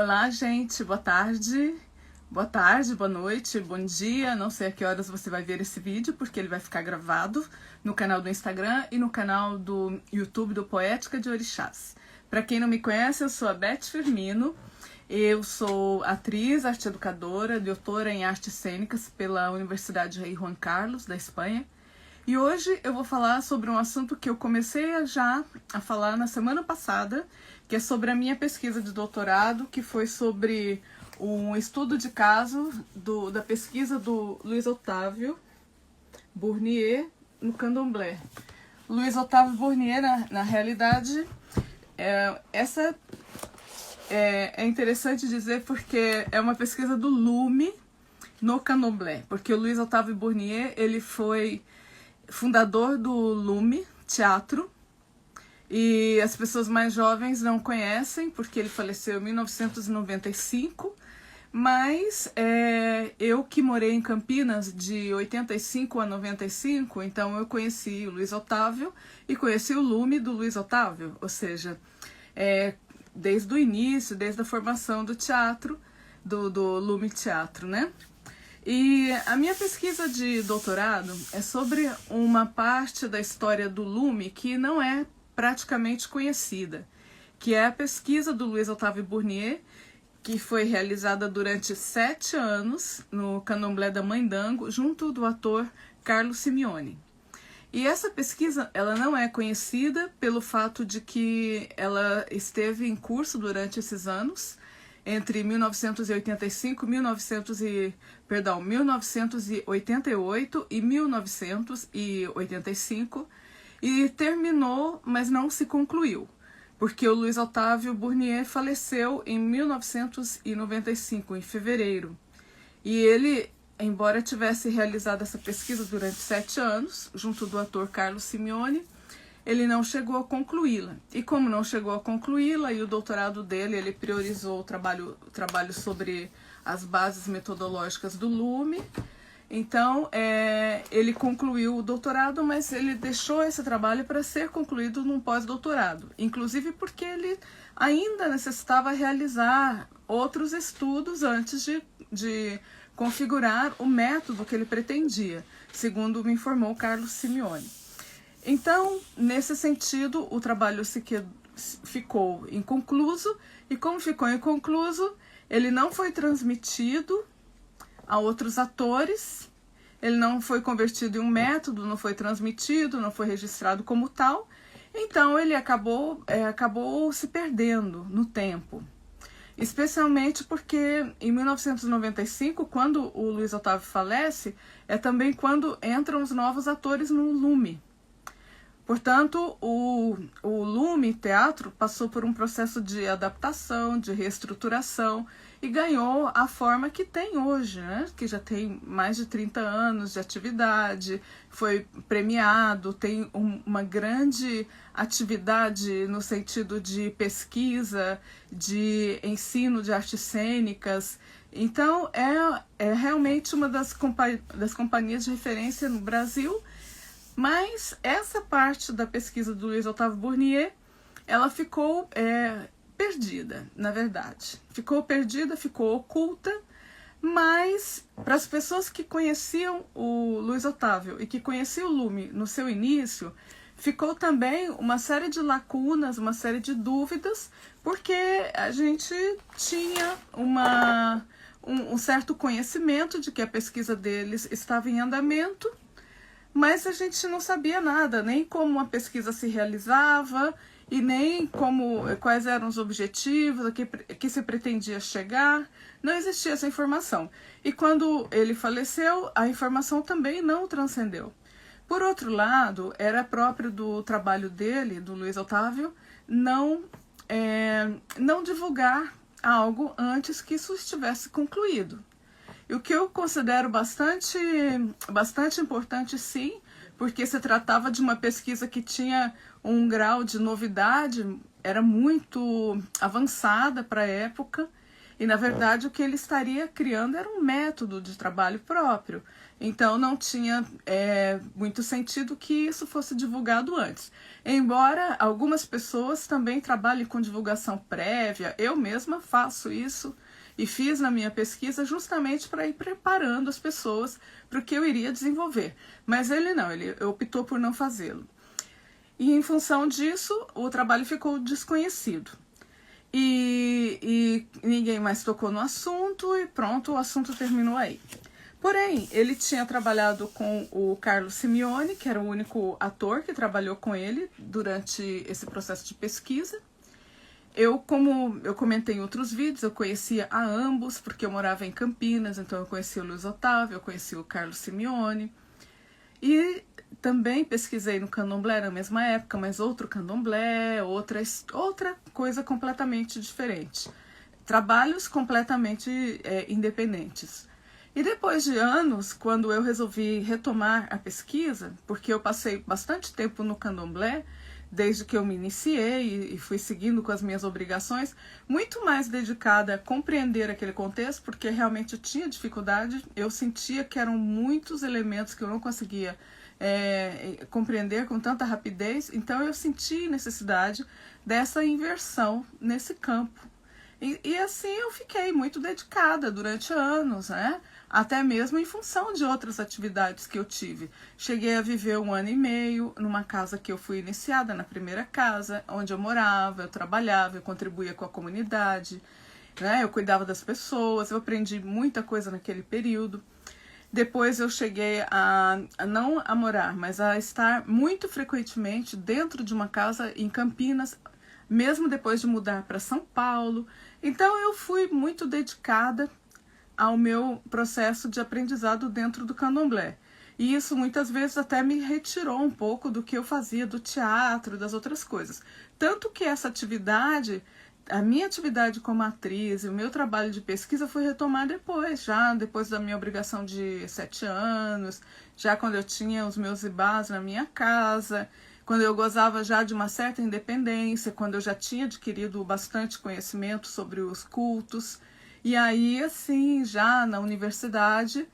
Olá, gente, boa tarde, boa noite, bom dia. Não sei a que horas você vai ver esse vídeo, porque ele vai ficar gravado no canal do Instagram e no canal do YouTube do Poética de Orixás. Para quem não me conhece, eu sou a Beth Firmino, eu sou atriz, arte educadora, doutora em artes cênicas pela Universidade Rei Juan Carlos, da Espanha. E hoje eu vou falar sobre um assunto que eu comecei já a falar na semana passada, que é sobre a minha pesquisa de doutorado, que foi sobre um estudo de caso da pesquisa do Luiz Otávio Bournier no Candomblé. Luiz Otávio Bournier, na realidade, é interessante dizer porque é uma pesquisa do Lume no Candomblé, porque o Luiz Otávio Bournier, ele foi fundador do Lume Teatro, e as pessoas mais jovens não conhecem, porque ele faleceu em 1995, mas eu que morei em Campinas de 85 a 95, então eu conheci o Luiz Otávio e conheci o Lume do Luiz Otávio, ou seja, desde o início, desde a formação do teatro, do Lume Teatro, né? E a minha pesquisa de doutorado é sobre uma parte da história do Lume que não é praticamente conhecida, que é a pesquisa do Luiz Otávio Bournier, que foi realizada durante 7 anos no Candomblé da Mãe Dango, junto do ator Carlos Simeone. E essa pesquisa, ela não é conhecida pelo fato de que ela esteve em curso durante esses anos, entre 1988 e 1985, e terminou, mas não se concluiu, porque o Luiz Otávio Bournier faleceu em 1995, em fevereiro. E ele, embora tivesse realizado essa pesquisa durante 7 anos, junto do ator Carlos Simeone, ele não chegou a concluí-la. E como não chegou a concluí-la, e o doutorado dele, ele priorizou o trabalho sobre as bases metodológicas do Lume, então ele concluiu o doutorado, mas ele deixou esse trabalho para ser concluído num pós-doutorado, inclusive porque ele ainda necessitava realizar outros estudos antes de configurar o método que ele pretendia, segundo me informou Carlos Simeone. Então, nesse sentido, o trabalho ficou inconcluso, e como ficou inconcluso, ele não foi transmitido a outros atores, ele não foi convertido em um método, não foi transmitido, não foi registrado como tal, então ele acabou se perdendo no tempo. Especialmente porque em 1995, quando o Luiz Otávio falece, é também quando entram os novos atores no Lume. Portanto, o Lume Teatro passou por um processo de adaptação, de reestruturação, e ganhou a forma que tem hoje, né? Que já tem mais de 30 anos de atividade, foi premiado, tem uma grande atividade no sentido de pesquisa, de ensino de artes cênicas. Então, é realmente uma das companhias de referência no Brasil. Mas essa parte da pesquisa do Luiz Otávio Bournier, ela ficou perdida, na verdade. Ficou perdida, ficou oculta, mas para as pessoas que conheciam o Luiz Otávio e que conheciam o Lume no seu início, ficou também uma série de lacunas, uma série de dúvidas, porque a gente tinha um certo conhecimento de que a pesquisa deles estava em andamento, mas a gente não sabia nada, nem como a pesquisa se realizava e nem quais eram os objetivos, a que se pretendia chegar. Não existia essa informação. E quando ele faleceu, a informação também não transcendeu. Por outro lado, era próprio do trabalho dele, do Luiz Otávio, não divulgar algo antes que isso estivesse concluído. E o que eu considero bastante importante, sim, porque se tratava de uma pesquisa que tinha um grau de novidade, era muito avançada para a época, E, na verdade, o que ele estaria criando era um método de trabalho próprio. Então, não tinha muito sentido que isso fosse divulgado antes. Embora algumas pessoas também trabalhem com divulgação prévia, eu mesma faço isso e fiz na minha pesquisa justamente para ir preparando as pessoas para o que eu iria desenvolver. Mas ele não, ele optou por não fazê-lo. E, em função disso, o trabalho ficou desconhecido. E ninguém mais tocou no assunto e pronto, o assunto terminou aí. Porém, ele tinha trabalhado com o Carlo Simeoni, que era o único ator que trabalhou com ele durante esse processo de pesquisa. Como eu comentei em outros vídeos, eu conhecia a ambos, porque eu morava em Campinas, então eu conhecia o Luiz Otávio, eu conhecia o Carlo Simeoni. E também pesquisei no candomblé na mesma época, mas outro candomblé, outra coisa completamente diferente. Trabalhos completamente independentes. E depois de anos, quando eu resolvi retomar a pesquisa, porque eu passei bastante tempo no candomblé, desde que eu me iniciei e fui seguindo com as minhas obrigações, muito mais dedicada a compreender aquele contexto, porque realmente eu tinha dificuldade, eu sentia que eram muitos elementos que eu não conseguia compreender com tanta rapidez, então eu senti necessidade dessa inversão nesse campo. E assim eu fiquei muito dedicada durante anos, né? Até mesmo em função de outras atividades que eu tive. Cheguei a viver 1 ano e meio numa casa que eu fui iniciada, na primeira casa, onde eu morava, eu trabalhava, eu contribuía com a comunidade, né? Eu cuidava das pessoas, eu aprendi muita coisa naquele período. Depois eu cheguei não a morar, mas a estar muito frequentemente dentro de uma casa em Campinas, mesmo depois de mudar para São Paulo. Então eu fui muito dedicada ao meu processo de aprendizado dentro do candomblé. E isso muitas vezes até me retirou um pouco do que eu fazia do teatro, das outras coisas. Tanto que essa atividade, a minha atividade como atriz e o meu trabalho de pesquisa foi retomar depois, já depois da minha obrigação de 7 anos, já quando eu tinha os meus ibás na minha casa, quando eu gozava já de uma certa independência, quando eu já tinha adquirido bastante conhecimento sobre os cultos. E aí, assim, já na universidade,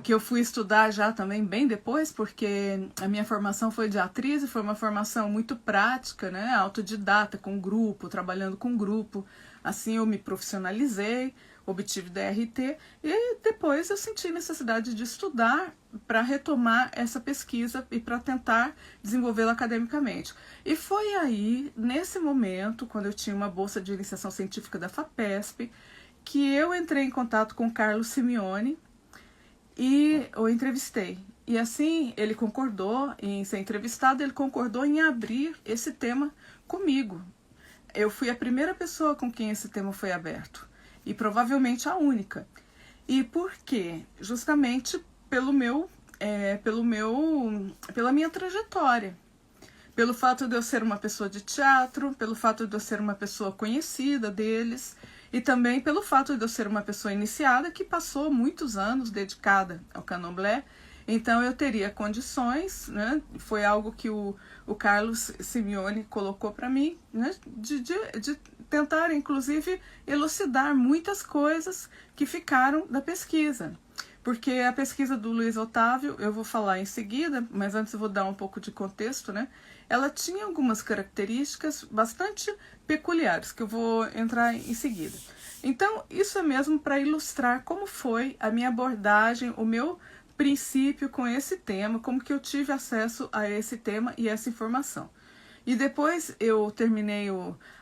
que eu fui estudar já também bem depois, porque a minha formação foi de atriz e foi uma formação muito prática, né? Autodidata, com grupo, trabalhando com grupo. Assim eu me profissionalizei, obtive DRT e depois eu senti necessidade de estudar para retomar essa pesquisa e para tentar desenvolvê-la academicamente. E foi aí, nesse momento, quando eu tinha uma bolsa de iniciação científica da FAPESP, que eu entrei em contato com o Carlo Simeoni e o entrevistei. E assim, ele concordou em ser entrevistado, ele concordou em abrir esse tema comigo. Eu fui a primeira pessoa com quem esse tema foi aberto. E provavelmente a única. E por quê? Justamente pela minha trajetória. Pelo fato de eu ser uma pessoa de teatro, pelo fato de eu ser uma pessoa conhecida deles, e também pelo fato de eu ser uma pessoa iniciada que passou muitos anos dedicada ao candomblé. Então eu teria condições, né? Foi algo que o Carlos Simeoni colocou para mim, né? De tentar, inclusive, elucidar muitas coisas que ficaram da pesquisa. Porque a pesquisa do Luiz Otávio, eu vou falar em seguida, mas antes eu vou dar um pouco de contexto, né? Ela tinha algumas características bastante peculiares, que eu vou entrar em seguida. Então, isso é mesmo para ilustrar como foi a minha abordagem, o meu princípio com esse tema, como que eu tive acesso a esse tema e essa informação. E depois eu terminei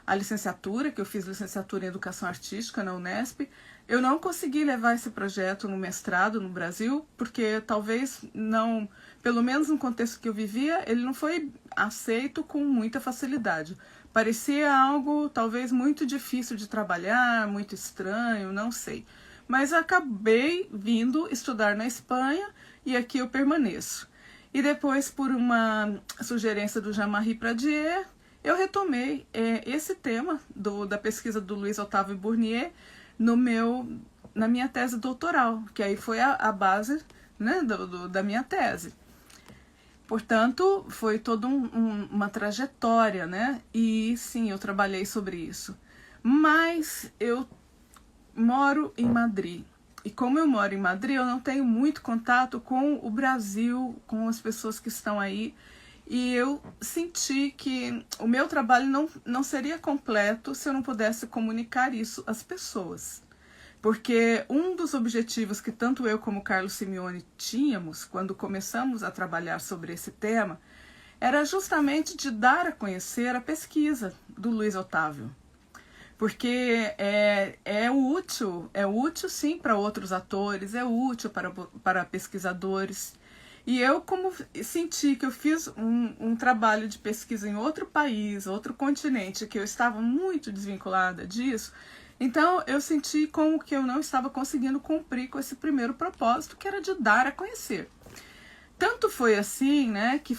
a licenciatura, que eu fiz licenciatura em Educação Artística na Unesp. Eu não consegui levar esse projeto no mestrado no Brasil, porque talvez não, pelo menos no contexto que eu vivia, ele não foi aceito com muita facilidade. Parecia algo talvez muito difícil de trabalhar, muito estranho, não sei. Mas acabei vindo estudar na Espanha e aqui eu permaneço. E depois, por uma sugerência do Jean-Marie Pradier, eu retomei esse tema da pesquisa do Luiz Otávio Bournier na minha tese doutoral, que aí foi a base, né, da minha tese. Portanto, foi toda uma trajetória, né? E sim, eu trabalhei sobre isso. Mas eu moro em Madrid. E como eu moro em Madrid, eu não tenho muito contato com o Brasil, com as pessoas que estão aí. E eu senti que o meu trabalho não seria completo se eu não pudesse comunicar isso às pessoas. Porque um dos objetivos que tanto eu como Carlos Simeone tínhamos quando começamos a trabalhar sobre esse tema era justamente de dar a conhecer a pesquisa do Luiz Otávio. Porque é útil sim para outros atores, é útil para pesquisadores. E eu, como senti que eu fiz um trabalho de pesquisa em outro país, outro continente, que eu estava muito desvinculada disso, então eu senti como que eu não estava conseguindo cumprir com esse primeiro propósito, que era de dar a conhecer. Tanto foi assim, né, que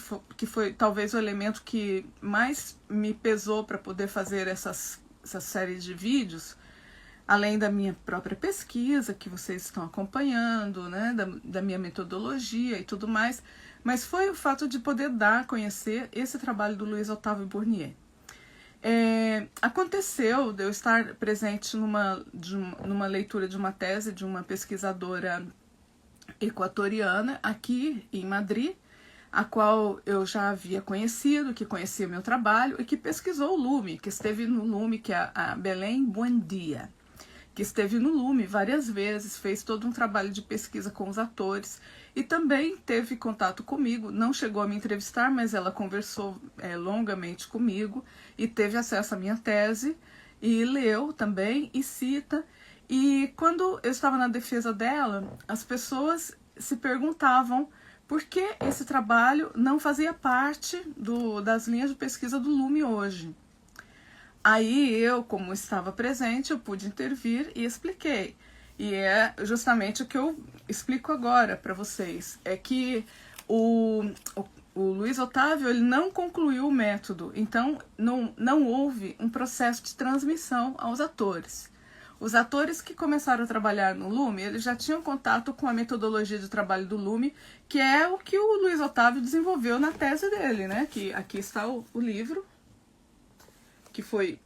foi talvez o elemento que mais me pesou para poder fazer essa série de vídeos, além da minha própria pesquisa, que vocês estão acompanhando, né, da minha metodologia e tudo mais, mas foi o fato de poder dar a conhecer esse trabalho do Luiz Otávio Bournier. Aconteceu de eu estar presente numa leitura de uma tese de uma pesquisadora equatoriana aqui em Madrid, a qual eu já havia conhecido, que conhecia meu trabalho e que pesquisou o Lume, que esteve no Lume, que é a Belém Buendia, que esteve no Lume várias vezes, fez todo um trabalho de pesquisa com os atores e também teve contato comigo, não chegou a me entrevistar, mas ela conversou longamente comigo e teve acesso à minha tese e leu também e cita. E quando eu estava na defesa dela, as pessoas se perguntavam por que esse trabalho não fazia parte das linhas de pesquisa do Lume hoje. Aí eu, como estava presente, eu pude intervir e expliquei. E é justamente o que eu explico agora para vocês. É que o Luiz Otávio ele não concluiu o método, então não houve um processo de transmissão aos atores. Os atores que começaram a trabalhar no Lume, eles já tinham contato com a metodologia de trabalho do Lume, que é o que o Luiz Otávio desenvolveu na tese dele, né? Que aqui está o livro, que foi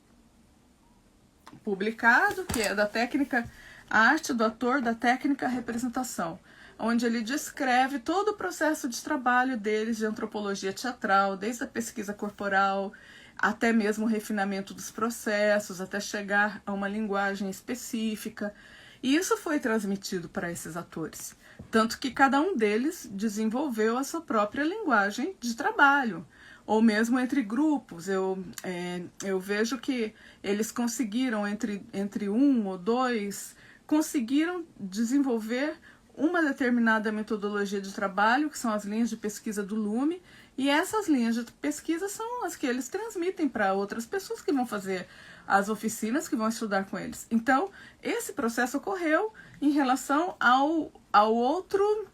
publicado, que é da técnica a arte do ator, da técnica representação, onde ele descreve todo o processo de trabalho deles de antropologia teatral, desde a pesquisa corporal, até mesmo o refinamento dos processos, até chegar a uma linguagem específica. E isso foi transmitido para esses atores. Tanto que cada um deles desenvolveu a sua própria linguagem de trabalho. Ou mesmo entre grupos. Eu vejo que eles conseguiram, entre um ou dois, conseguiram desenvolver uma determinada metodologia de trabalho, que são as linhas de pesquisa do Lume, e essas linhas de pesquisa são as que eles transmitem para outras pessoas que vão fazer as oficinas, que vão estudar com eles. Então, esse processo ocorreu em relação ao outro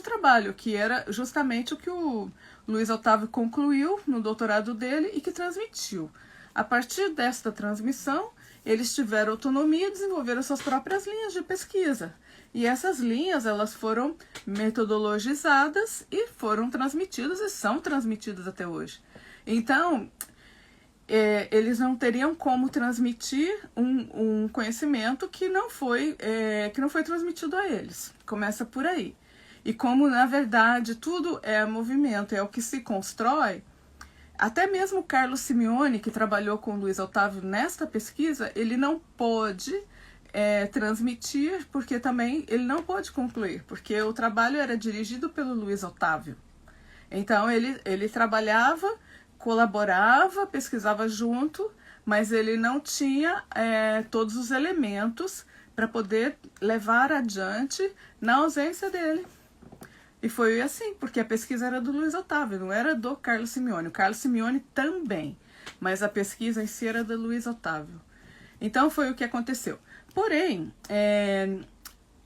trabalho, que era justamente o que o Luiz Otávio concluiu no doutorado dele e que transmitiu. A partir desta transmissão, eles tiveram autonomia e desenvolveram suas próprias linhas de pesquisa. E essas linhas, elas foram metodologizadas e foram transmitidas e são transmitidas até hoje. Então, eles não teriam como transmitir um conhecimento que não foi transmitido a eles. Começa por aí. E como, na verdade, tudo é movimento, é o que se constrói, até mesmo Carlos Simeone, que trabalhou com o Luiz Otávio nesta pesquisa, ele não pôde transmitir, porque também ele não pôde concluir, porque o trabalho era dirigido pelo Luiz Otávio. Então, ele trabalhava, colaborava, pesquisava junto, mas ele não tinha todos os elementos para poder levar adiante na ausência dele. E foi assim, porque a pesquisa era do Luiz Otávio, não era do Carlos Simeone. O Carlos Simeone também, mas a pesquisa em si era do Luiz Otávio. Então foi o que aconteceu. Porém,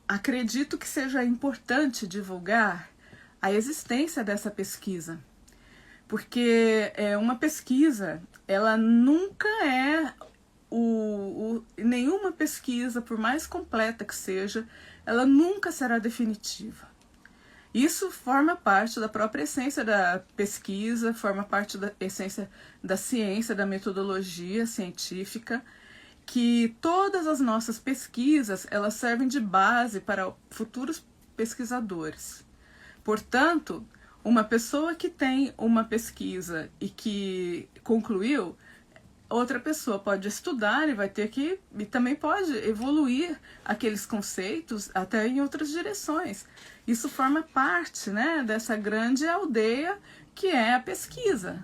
acredito que seja importante divulgar a existência dessa pesquisa. Porque uma pesquisa, ela nunca nenhuma pesquisa, por mais completa que seja, ela nunca será definitiva. Isso forma parte da própria essência da pesquisa, forma parte da essência da ciência, da metodologia científica. que todas as nossas pesquisas, elas servem de base para futuros pesquisadores. Portanto, uma pessoa que tem uma pesquisa e que concluiu, outra pessoa pode estudar e também pode evoluir aqueles conceitos até em outras direções. Isso forma parte, né, dessa grande aldeia que é a pesquisa.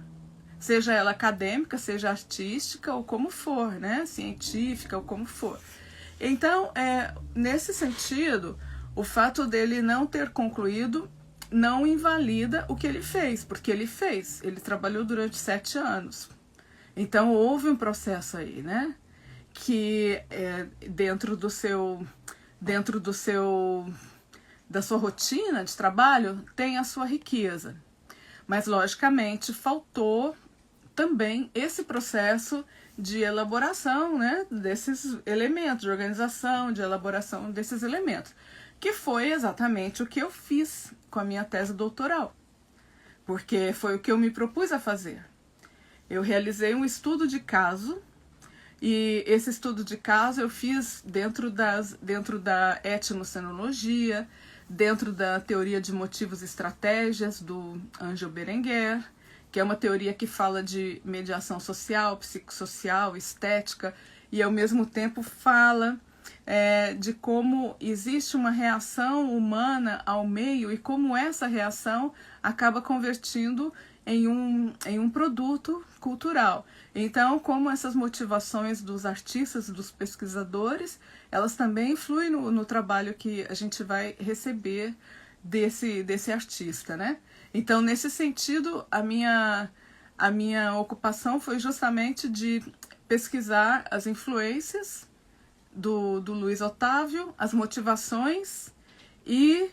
Seja ela acadêmica, seja artística ou como for, né, científica ou como for. Então, nesse sentido, o fato dele não ter concluído não invalida o que ele fez, porque ele trabalhou durante 7 anos. Então houve um processo aí, né? Que dentro da sua rotina de trabalho tem a sua riqueza. Mas logicamente faltou também esse processo de elaboração, né, desses elementos, de organização, de elaboração desses elementos, que foi exatamente o que eu fiz com a minha tese doutoral, porque foi o que eu me propus a fazer. Eu realizei um estudo de caso, e esse estudo de caso eu fiz dentro da etnocenologia, dentro da teoria de motivos e estratégias do Ângelo Berenguer, que é uma teoria que fala de mediação social, psicossocial, estética, e ao mesmo tempo fala de como existe uma reação humana ao meio e como essa reação acaba convertindo em um produto cultural. Então, como essas motivações dos artistas, dos pesquisadores, elas também influem no trabalho que a gente vai receber desse artista, né? Então, nesse sentido, a minha ocupação foi justamente de pesquisar as influências do Luiz Otávio, as motivações e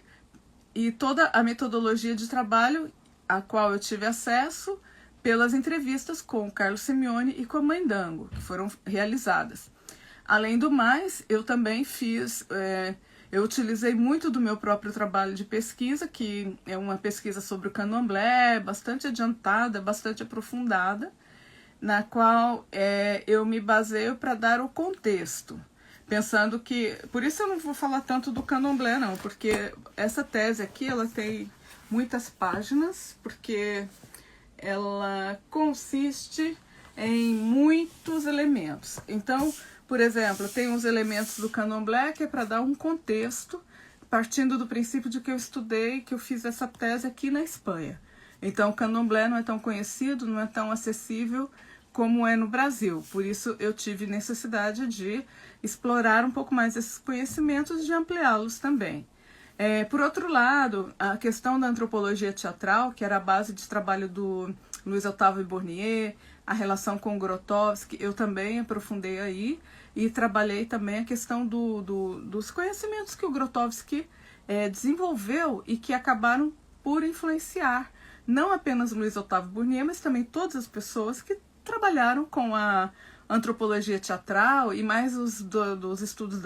toda a metodologia de trabalho a qual eu tive acesso pelas entrevistas com o Carlos Simeone e com a Mãe Dango, que foram realizadas. Além do mais, eu também eu utilizei muito do meu próprio trabalho de pesquisa, que é uma pesquisa sobre o candomblé, bastante adiantada, bastante aprofundada, na qual eu me baseio para dar o contexto. Pensando que... Por isso eu não vou falar tanto do candomblé, não, porque essa tese aqui, ela tem muitas páginas, porque ela consiste em muitos elementos. Então, por exemplo, tem uns elementos do candomblé que é para dar um contexto, partindo do princípio de que eu estudei, que eu fiz essa tese aqui na Espanha. Então, o candomblé não é tão conhecido, não é tão acessível como é no Brasil. Por isso, eu tive necessidade de explorar um pouco mais esses conhecimentos e de ampliá-los também. Por outro lado, a questão da antropologia teatral, que era a base de trabalho do Luiz Otávio Bournier, a relação com o Grotowski, eu também aprofundei aí e trabalhei também a questão dos conhecimentos que o Grotowski desenvolveu e que acabaram por influenciar não apenas o Luiz Otávio Bournier, mas também todas as pessoas que trabalharam com a antropologia teatral e mais dos estudos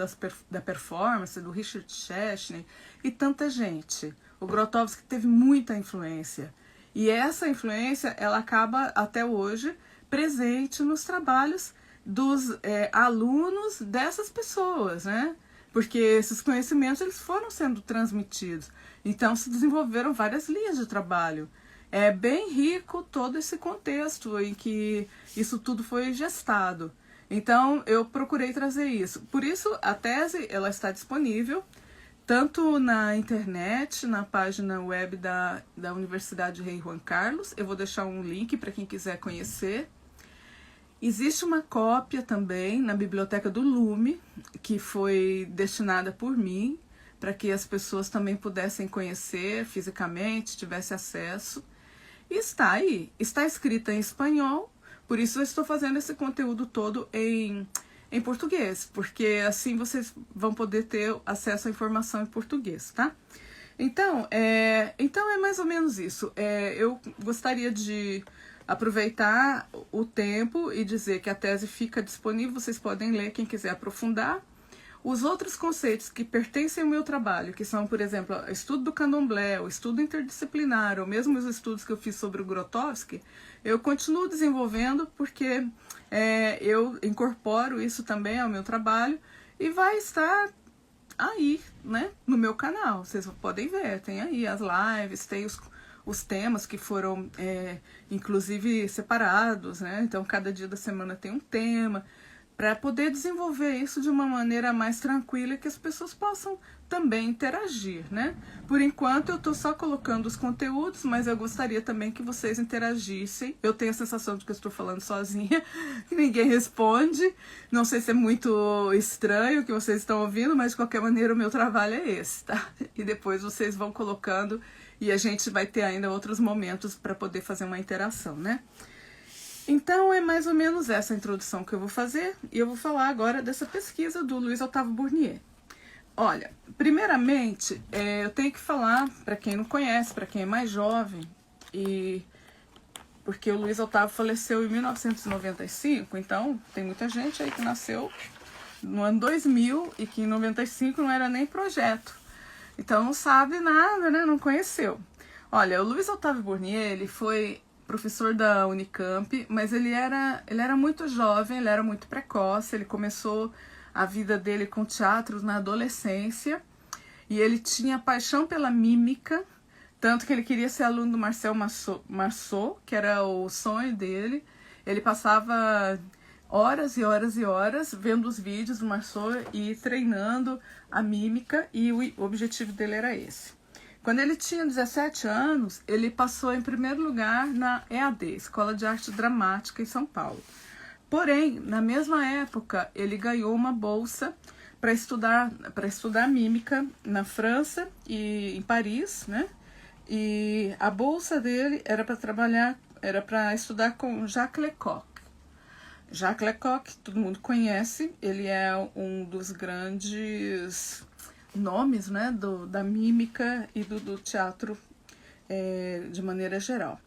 da performance, do Richard Chesney e tanta gente. O Grotowski teve muita influência. E essa influência, ela acaba até hoje presente nos trabalhos dos alunos dessas pessoas, né? Porque esses conhecimentos eles foram sendo transmitidos. Então se desenvolveram várias linhas de trabalho. É bem rico todo esse contexto em que isso tudo foi gestado. Então, eu procurei trazer isso. Por isso, a tese ela está disponível tanto na internet, na página web da Universidade Rei Juan Carlos. Eu vou deixar um link para quem quiser conhecer. Existe uma cópia também na Biblioteca do Lume, que foi destinada por mim, para que as pessoas também pudessem conhecer fisicamente, tivessem acesso. E está aí, está escrita em espanhol, por isso eu estou fazendo esse conteúdo todo em português, porque assim vocês vão poder ter acesso à informação em português, tá? Então é mais ou menos isso. Eu gostaria de aproveitar o tempo e dizer que a tese fica disponível, vocês podem ler, quem quiser aprofundar. Os outros conceitos que pertencem ao meu trabalho, que são, por exemplo, o estudo do candomblé, o estudo interdisciplinar, ou mesmo os estudos que eu fiz sobre o Grotowski, eu continuo desenvolvendo porque eu incorporo isso também ao meu trabalho e vai estar aí, né, no meu canal. Vocês podem ver, tem aí as lives, tem os temas que foram, inclusive, separados, né? Então, cada dia da semana tem um tema, para poder desenvolver isso de uma maneira mais tranquila e que as pessoas possam também interagir, né? Por enquanto eu estou só colocando os conteúdos, mas eu gostaria também que vocês interagissem. Eu tenho a sensação de que eu estou falando sozinha, que ninguém responde. Não sei se é muito estranho o que vocês estão ouvindo, mas de qualquer maneira o meu trabalho é esse, tá? E depois vocês vão colocando e a gente vai ter ainda outros momentos para poder fazer uma interação, né? Então é mais ou menos essa introdução que eu vou fazer e eu vou falar agora dessa pesquisa do Luiz Otávio Bournier. Olha, primeiramente eu tenho que falar para quem não conhece, para quem é mais jovem, e porque o Luiz Otávio faleceu em 1995, então tem muita gente aí que nasceu no ano 2000 e que em 95 não era nem projeto, então não sabe nada, né? Não conheceu. Olha, o Luiz Otávio Bournier, ele foi professor da Unicamp, mas ele era muito jovem, ele era muito precoce, ele começou a vida dele com teatro na adolescência, e ele tinha paixão pela mímica, tanto que ele queria ser aluno do Marcel Marceau, que era o sonho dele. Ele passava horas e horas e horas vendo os vídeos do Marceau e treinando a mímica, e o objetivo dele era esse. Quando ele tinha 17 anos, ele passou em primeiro lugar na EAD, Escola de Arte Dramática, em São Paulo. Porém, na mesma época, ele ganhou uma bolsa para estudar mímica na França e em Paris, né? E a bolsa dele era para estudar com Jacques Lecoq. Jacques Lecoq, todo mundo conhece, ele é um dos grandes nomes, né, da mímica e do teatro de maneira geral.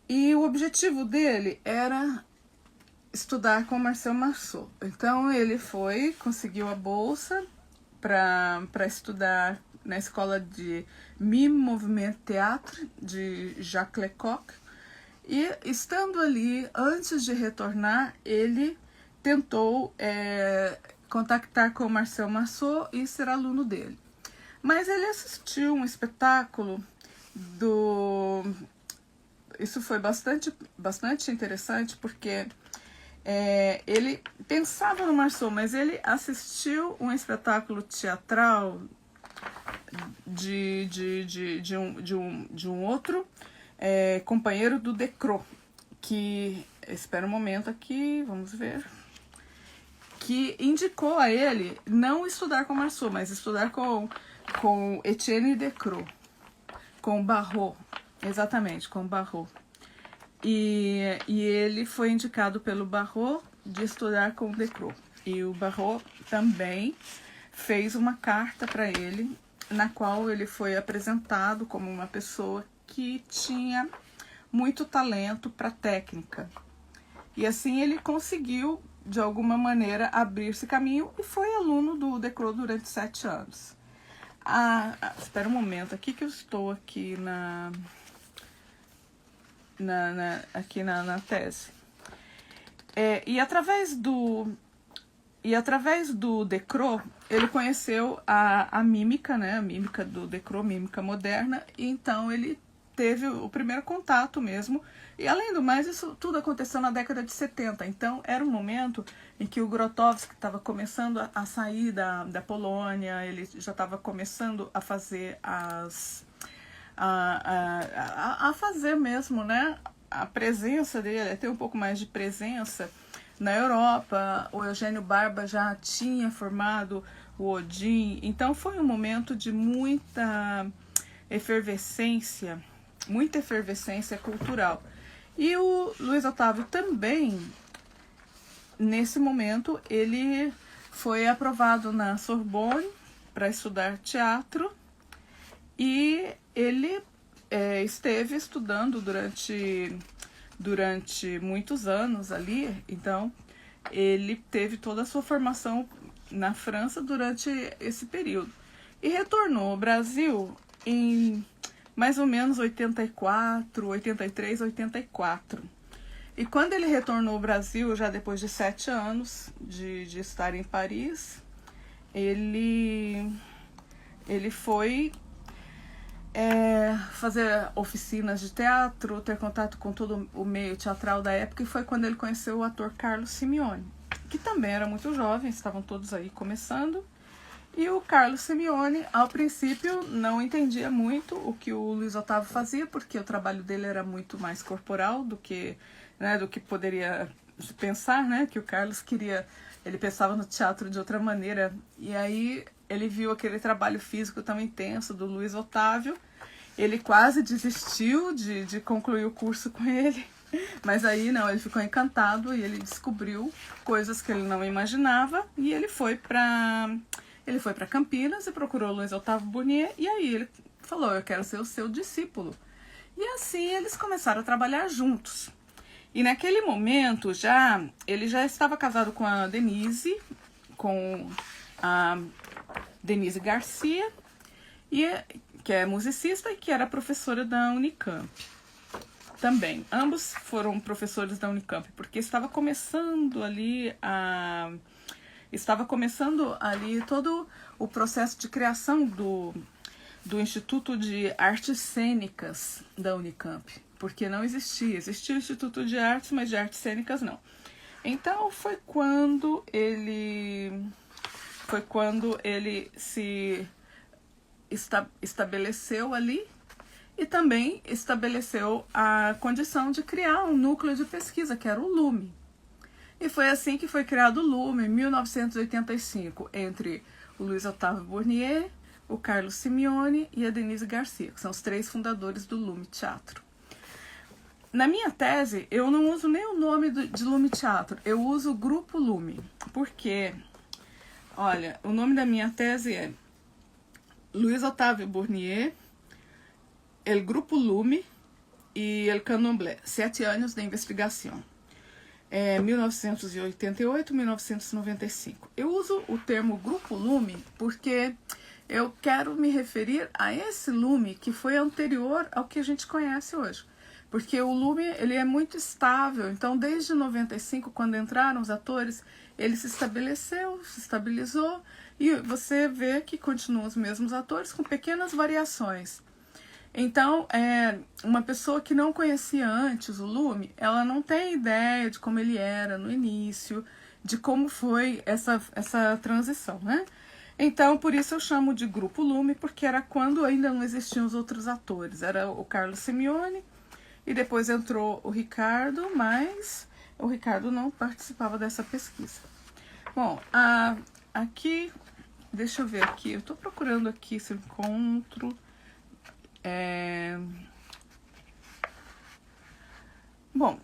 E o objetivo dele era estudar com Marcel Marceau. Então ele conseguiu a bolsa para estudar na escola de Mime Mouvement Théâtre de Jacques Lecoq. E estando ali, antes de retornar, ele tentou contactar com o Marcel Marceau e ser aluno dele. Mas ele assistiu um espetáculo Isso foi bastante interessante, porque ele pensava no Marceau, mas ele assistiu um espetáculo teatral de um outro companheiro do Decros, que, espera um momento aqui, vamos ver, que indicou a ele não estudar com Marceau, mas estudar com Etienne Decros, com Barrault, exatamente, com Barrault. E ele foi indicado pelo Barrault de estudar com Decros. E o Barrault também fez uma carta para ele, na qual ele foi apresentado como uma pessoa que tinha muito talento para técnica. E assim ele conseguiu, de alguma maneira, abrir-se caminho e foi aluno do Decros durante 7 anos. Espera um momento, aqui que eu estou aqui na tese. E através do Decros, ele conheceu a mímica, né? A mímica do Decros, mímica moderna, e então ele teve o primeiro contato mesmo. E além do mais, isso tudo aconteceu na década de 70. Então era um momento em que o Grotowski estava começando a sair da Polônia, ele já estava começando a fazer a fazer mesmo, né, a presença dele, a ter um pouco mais de presença na Europa. O Eugênio Barba já tinha formado o Odin, então foi um momento de muita efervescência cultural. E o Luiz Otávio também, nesse momento, ele foi aprovado na Sorbonne para estudar teatro, e ele esteve estudando durante muitos anos ali. Então ele teve toda a sua formação na França durante esse período. E retornou ao Brasil em mais ou menos 84, 83, 84. E quando ele retornou ao Brasil, já depois de 7 anos de estar em Paris, ele foi fazer oficinas de teatro, ter contato com todo o meio teatral da época, e foi quando ele conheceu o ator Carlos Simeone, que também era muito jovem, estavam todos aí começando. E o Carlos Simeone, ao princípio, não entendia muito o que o Luiz Otávio fazia, porque o trabalho dele era muito mais corporal do que poderia pensar, né? Que o Carlos queria, ele pensava no teatro de outra maneira. E aí ele viu aquele trabalho físico tão intenso do Luiz Otávio, ele quase desistiu de concluir o curso com ele. Mas aí não, ele ficou encantado e ele descobriu coisas que ele não imaginava, e ele foi para Campinas e procurou Luiz Otávio Burnier, e aí ele falou: eu quero ser o seu discípulo. E assim eles começaram a trabalhar juntos. E naquele momento ele já estava casado com a Denise, com a Denise Garcia, que é musicista e que era professora da Unicamp. Também, ambos foram professores da Unicamp, porque estava começando ali todo o processo de criação do Instituto de Artes Cênicas da Unicamp, porque não existia o Instituto de Artes, mas de Artes Cênicas não. Então foi quando ele se estabeleceu ali, e também estabeleceu a condição de criar um núcleo de pesquisa, que era o LUME. E foi assim que foi criado o LUME, em 1985, entre o Luiz Otávio Burnier, o Carlos Simeone e a Denise Garcia, que são os 3 fundadores do LUME Teatro. Na minha tese, eu não uso nem o nome de LUME Teatro, eu uso o Grupo LUME, porque, olha, o nome da minha tese é Luiz Otávio Burnier, El Grupo LUME e El Candomblé, 7 anos de investigação. 1988-1995. Eu uso o termo Grupo LUME porque eu quero me referir a esse LUME que foi anterior ao que a gente conhece hoje. Porque o LUME, ele é muito estável, então desde 95, quando entraram os atores, ele se estabilizou, e você vê que continuam os mesmos atores com pequenas variações. Então, uma pessoa que não conhecia antes o LUME, ela não tem ideia de como ele era no início, de como foi essa transição, né? Então, por isso eu chamo de Grupo LUME, porque era quando ainda não existiam os outros atores. Era o Carlos Simeone, e depois entrou o Ricardo, mas o Ricardo não participava dessa pesquisa. Bom, aqui, deixa eu ver aqui, eu estou procurando aqui se eu encontro... Bom,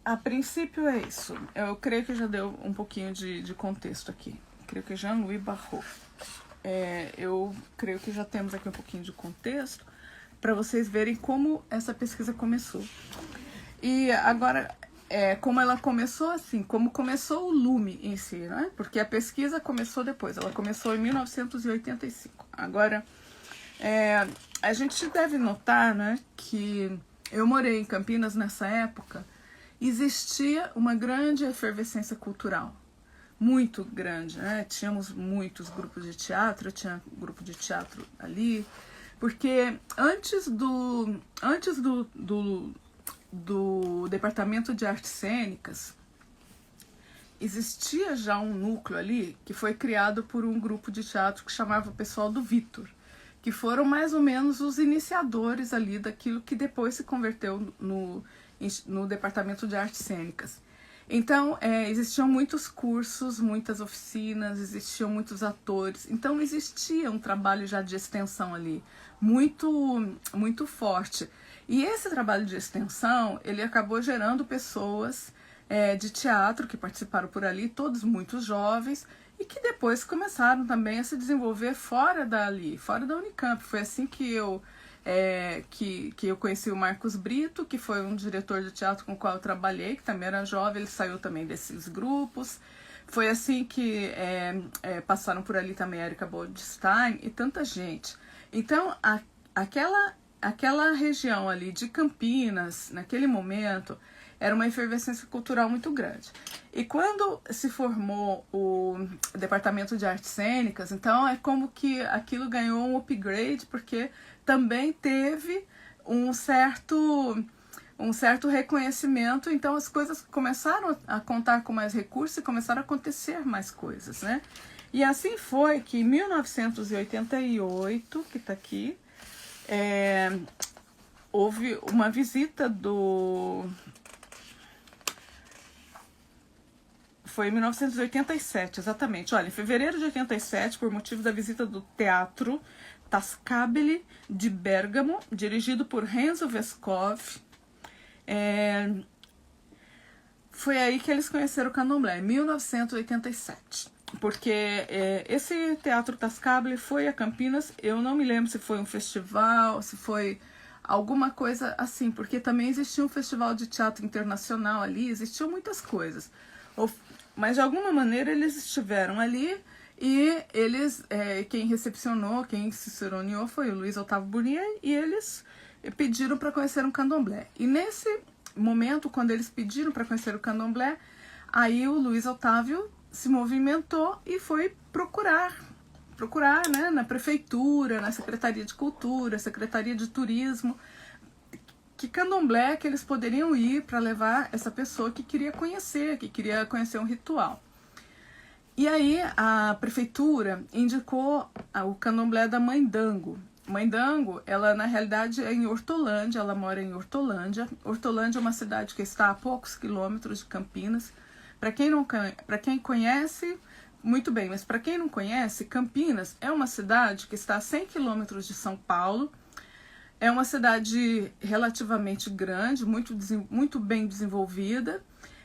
a princípio é isso. Eu creio que já deu um pouquinho de contexto aqui. Creio que Jean-Louis Barrault. Eu creio que já temos aqui um pouquinho de contexto para vocês verem como essa pesquisa começou. E agora, como ela começou assim, como começou o LUME em si, né? Porque a pesquisa começou depois, ela começou em 1985. Agora... a gente deve notar, né, que eu morei em Campinas nessa época, existia uma grande efervescência cultural, muito grande, né? Tínhamos muitos grupos de teatro, tinha grupo de teatro ali, porque antes do Departamento de Artes Cênicas, existia já um núcleo ali que foi criado por um grupo de teatro que chamava o pessoal do Vitor, que foram mais ou menos os iniciadores ali daquilo que depois se converteu no Departamento de Artes Cênicas. Então, existiam muitos cursos, muitas oficinas, existiam muitos atores, então existia um trabalho já de extensão ali, muito, muito forte. E esse trabalho de extensão, ele acabou gerando pessoas de teatro que participaram por ali, todos muito jovens, e que depois começaram também a se desenvolver fora dali, fora da Unicamp. Foi assim que eu conheci o Marcos Brito, que foi um diretor de teatro com o qual eu trabalhei, que também era jovem, ele saiu também desses grupos. Foi assim que passaram por ali também Erika Boldstein e tanta gente. Então, aquela região ali de Campinas, naquele momento, era uma efervescência cultural muito grande. E quando se formou o Departamento de Artes Cênicas, então é como que aquilo ganhou um upgrade, porque também teve um certo reconhecimento, então as coisas começaram a contar com mais recursos e começaram a acontecer mais coisas, né? E assim foi que em 1988, que está aqui, houve uma visita do... Foi em 1987, exatamente. Olha, em fevereiro de 87, por motivo da visita do Teatro Tascabili de Bérgamo, dirigido por Renzo Vescov, foi aí que eles conheceram o Candomblé, em 1987. Porque esse Teatro Tascabili foi a Campinas, eu não me lembro se foi um festival, se foi alguma coisa assim, porque também existia um festival de teatro internacional ali, existiam muitas coisas. Mas de alguma maneira eles estiveram ali e eles, quem recepcionou, quem se cerimoniou foi o Luiz Otávio Burnier, e eles pediram para conhecer um candomblé. E nesse momento, quando eles pediram para conhecer o candomblé, aí o Luiz Otávio se movimentou e foi procurar, né, na prefeitura, na Secretaria de Cultura, Secretaria de Turismo, que candomblé que eles poderiam ir para levar essa pessoa que queria conhecer um ritual. E aí a prefeitura indicou o candomblé da Mãe Dango. Mãe Dango, ela na realidade é em Hortolândia, ela mora em Hortolândia. Hortolândia é uma cidade que está a poucos quilômetros de Campinas. Para quem conhece, muito bem, mas para quem não conhece, Campinas é uma cidade que está a 100 quilômetros de São Paulo. É uma cidade relativamente grande, muito bem desenvolvida.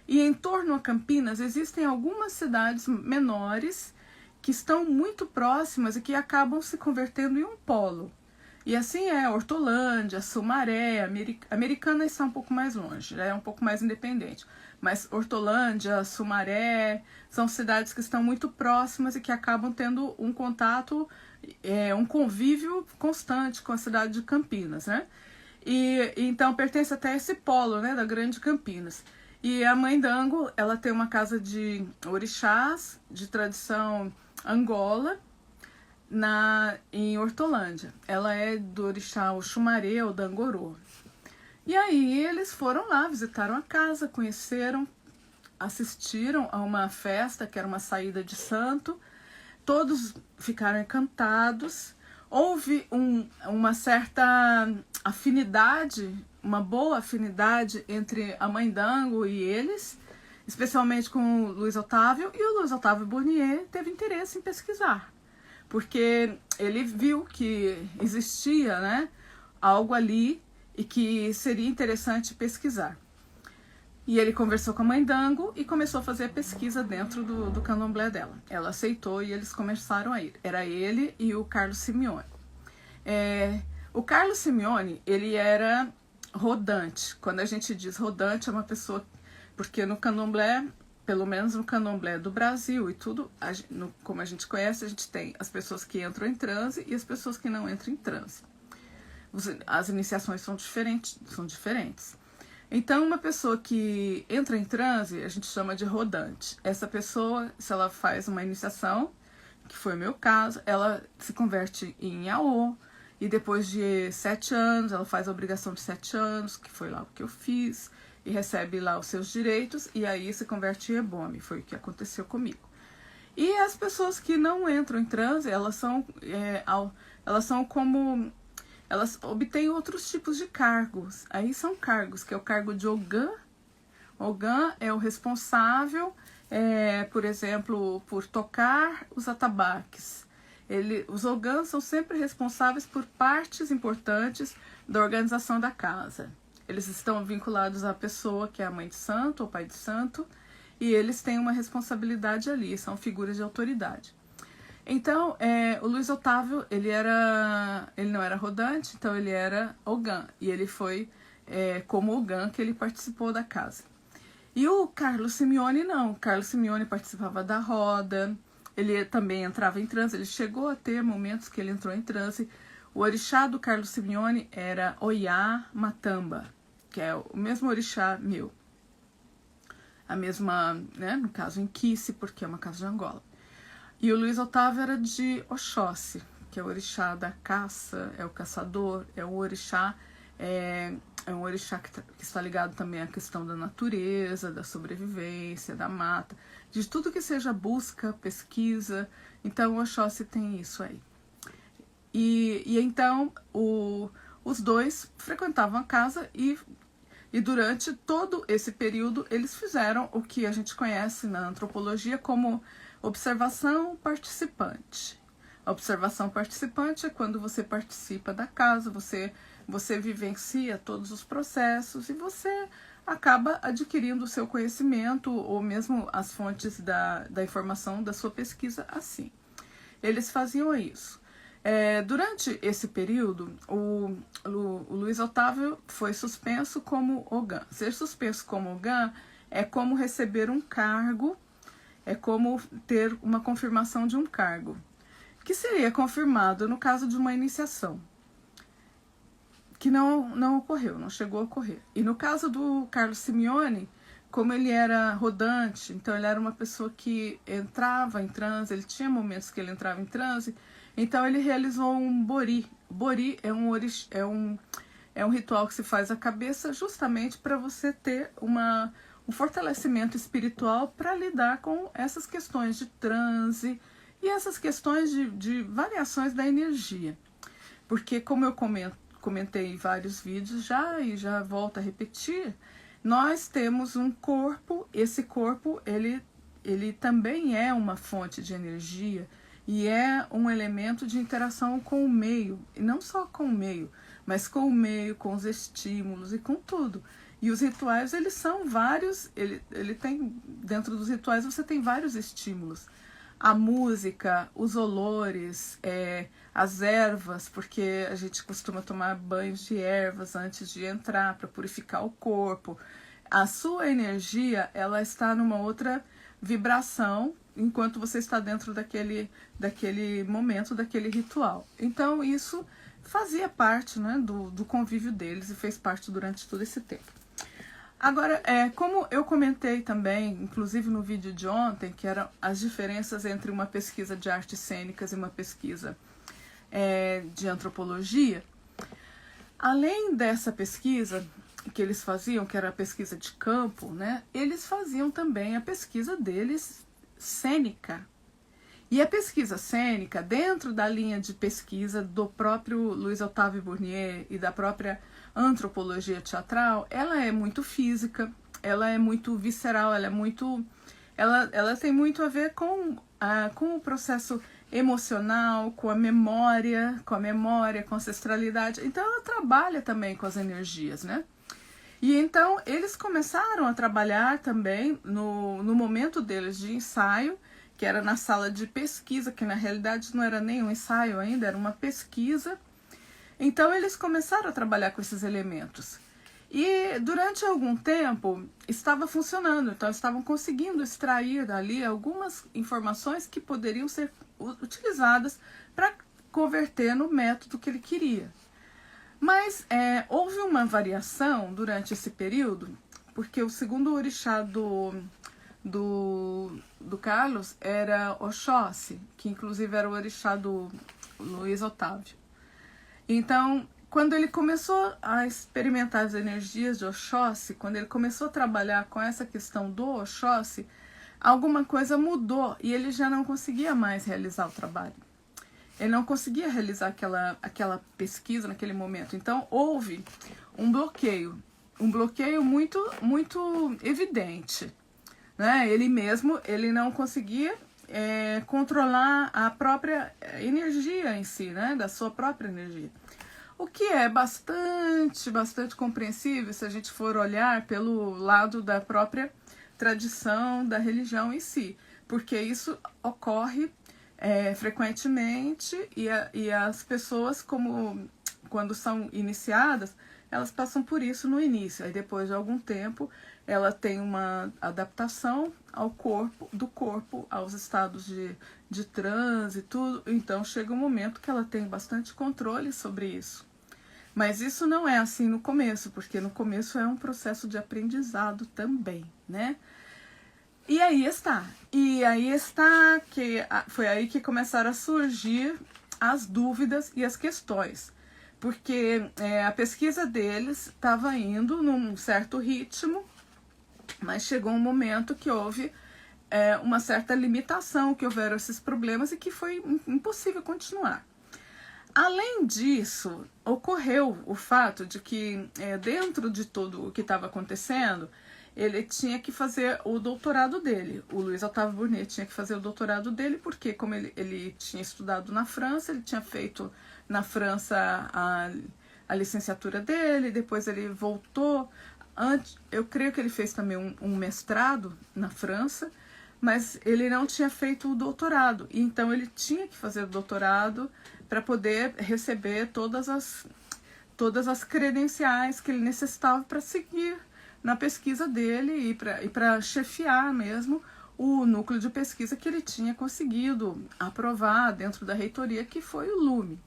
E em torno a Campinas existem algumas cidades menores que estão muito próximas e que acabam se convertendo em um polo. E assim é Hortolândia, Sumaré, Americana está um pouco mais longe, é um pouco mais independente. Mas Hortolândia, Sumaré, são cidades que estão muito próximas e que acabam tendo um contato, um convívio constante com a cidade de Campinas, né? E então pertence até esse polo, né, da Grande Campinas. E a Mãe Dango, ela tem uma casa de orixás de tradição Angola, em Hortolândia. Ela é do orixá Oxumaré ou Dangorô. E aí eles foram lá, visitaram a casa, conheceram, assistiram a uma festa que era uma saída de santo. Todos ficaram encantados. Houve uma certa afinidade, uma boa afinidade entre a Mãe Dango e eles, especialmente com o Luiz Otávio, e o Luiz Otávio Burnier teve interesse em pesquisar, porque ele viu que existia, né, algo ali e que seria interessante pesquisar. E ele conversou com a Mãe Dango e começou a fazer a pesquisa dentro do candomblé dela. Ela aceitou e eles começaram a ir. Era ele e o Carlos Simeone. O Carlos Simeone, ele era rodante. Quando a gente diz rodante, é uma pessoa... Porque no candomblé, pelo menos no candomblé do Brasil e tudo, como a gente conhece, a gente tem as pessoas que entram em transe e as pessoas que não entram em transe. As iniciações são diferentes. Então, uma pessoa que entra em transe, a gente chama de rodante. Essa pessoa, se ela faz uma iniciação, que foi o meu caso, ela se converte em Aô, e depois de 7 anos, ela faz a obrigação de 7 anos, que foi lá o que eu fiz, e recebe lá os seus direitos, e aí se converte em Ebome, foi o que aconteceu comigo. E as pessoas que não entram em transe, elas obtêm outros tipos de cargos. Aí são cargos, que é o cargo de Ogã. Ogã é o responsável, por exemplo, por tocar os atabaques. Os Ogãs são sempre responsáveis por partes importantes da organização da casa. Eles estão vinculados à pessoa que é a mãe de santo ou pai de santo, e eles têm uma responsabilidade ali, são figuras de autoridade. Então, o Luiz Otávio, ele não era rodante, então ele era Ogã. E ele foi como Ogã que ele participou da casa. E o Carlos Simeone não. O Carlos Simeone participava da roda, ele também entrava em transe, ele chegou a ter momentos que ele entrou em transe. O orixá do Carlos Simeone era Oiá Matamba, que é o mesmo orixá meu. A mesma, né, no caso, Inquice, porque é uma casa de Angola. E o Luiz Otávio era de Oxóssi, que é o orixá da caça, é o caçador, é um orixá que está ligado também à questão da natureza, da sobrevivência, da mata, de tudo que seja busca, pesquisa. Então o Oxóssi tem isso aí. E então os dois frequentavam a casa e durante todo esse período eles fizeram o que a gente conhece na antropologia como observação participante. A observação participante é quando você participa da casa, você vivencia todos os processos e você acaba adquirindo o seu conhecimento ou mesmo as fontes da informação da sua pesquisa assim. Eles faziam isso. Durante esse período, o Luiz Otávio foi suspenso como Ogã. Ser suspenso como Ogã é como receber um cargo, é como ter uma confirmação de um cargo, que seria confirmado no caso de uma iniciação, que não ocorreu, não chegou a ocorrer. E no caso do Carlos Simeone, como ele era rodante, então ele era uma pessoa que entrava em transe, ele tinha momentos que ele entrava em transe, então ele realizou um bori. Bori é um ritual que se faz à cabeça justamente para você ter um fortalecimento espiritual para lidar com essas questões de transe e essas questões de variações da energia. Porque como eu comentei em vários vídeos e já volto a repetir, nós temos um corpo, esse corpo ele também é uma fonte de energia e é um elemento de interação com o meio, e não só com o meio, mas com o meio, com os estímulos e com tudo. E os rituais, eles são vários, ele tem, dentro dos rituais você tem vários estímulos. A música, os olores, as ervas, porque a gente costuma tomar banhos de ervas antes de entrar para purificar o corpo. A sua energia, ela está numa outra vibração enquanto você está dentro daquele momento, daquele ritual. Então isso fazia parte, né, do convívio deles e fez parte durante todo esse tempo. Agora, como eu comentei também, inclusive no vídeo de ontem, que eram as diferenças entre uma pesquisa de artes cênicas e uma pesquisa de antropologia, além dessa pesquisa que eles faziam, que era a pesquisa de campo, né, eles faziam também a pesquisa deles cênica. E a pesquisa cênica, dentro da linha de pesquisa do próprio Luiz Otávio Burnier e da própria antropologia teatral, ela é muito física, ela é muito visceral, ela tem muito a ver com o processo emocional, com a memória, com a ancestralidade. Então ela trabalha também com as energias, né? E então eles começaram a trabalhar também no momento deles de ensaio, que era na sala de pesquisa, que na realidade não era nem um ensaio ainda, era uma pesquisa. Então eles começaram a trabalhar com esses elementos. E durante algum tempo estava funcionando, então estavam conseguindo extrair dali algumas informações que poderiam ser utilizadas para converter no método que ele queria. Mas houve uma variação durante esse período, porque o segundo orixá do Carlos era Oxóssi, que inclusive era o orixá do Luiz Otávio. Então, quando ele começou a experimentar as energias de Oxóssi, quando ele começou a trabalhar com essa questão do Oxóssi, alguma coisa mudou e ele já não conseguia mais realizar o trabalho. Ele não conseguia realizar aquela pesquisa naquele momento. Então, houve um bloqueio muito, muito evidente, né? Ele não conseguia controlar a própria energia em si, né? Da sua própria energia. O que é bastante compreensível se a gente for olhar pelo lado da própria tradição, da religião em si, porque isso ocorre frequentemente e as pessoas, quando são iniciadas, elas passam por isso no início. Aí depois de algum tempo, ela tem uma adaptação ao do corpo aos estados de transe e tudo. Então chega um momento que ela tem bastante controle sobre isso. Mas isso não é assim no começo, porque no começo é um processo de aprendizado também, né? E aí está. Que foi aí que começaram a surgir as dúvidas e as questões. Porque a pesquisa deles estava indo num certo ritmo, mas chegou um momento que houve uma certa limitação, que houveram esses problemas e que foi impossível continuar. Além disso, ocorreu o fato de que dentro de tudo o que estava acontecendo, ele tinha que fazer o doutorado dele. O Luiz Otávio Burnier tinha que fazer o doutorado dele, porque como ele tinha estudado na França, ele tinha feito na França a licenciatura dele, depois ele voltou. Eu creio que ele fez também um mestrado na França, mas ele não tinha feito o doutorado. Então ele tinha que fazer o doutorado para poder receber todas as credenciais que ele necessitava para seguir na pesquisa dele e para chefiar mesmo o núcleo de pesquisa que ele tinha conseguido aprovar dentro da reitoria, que foi o LUME.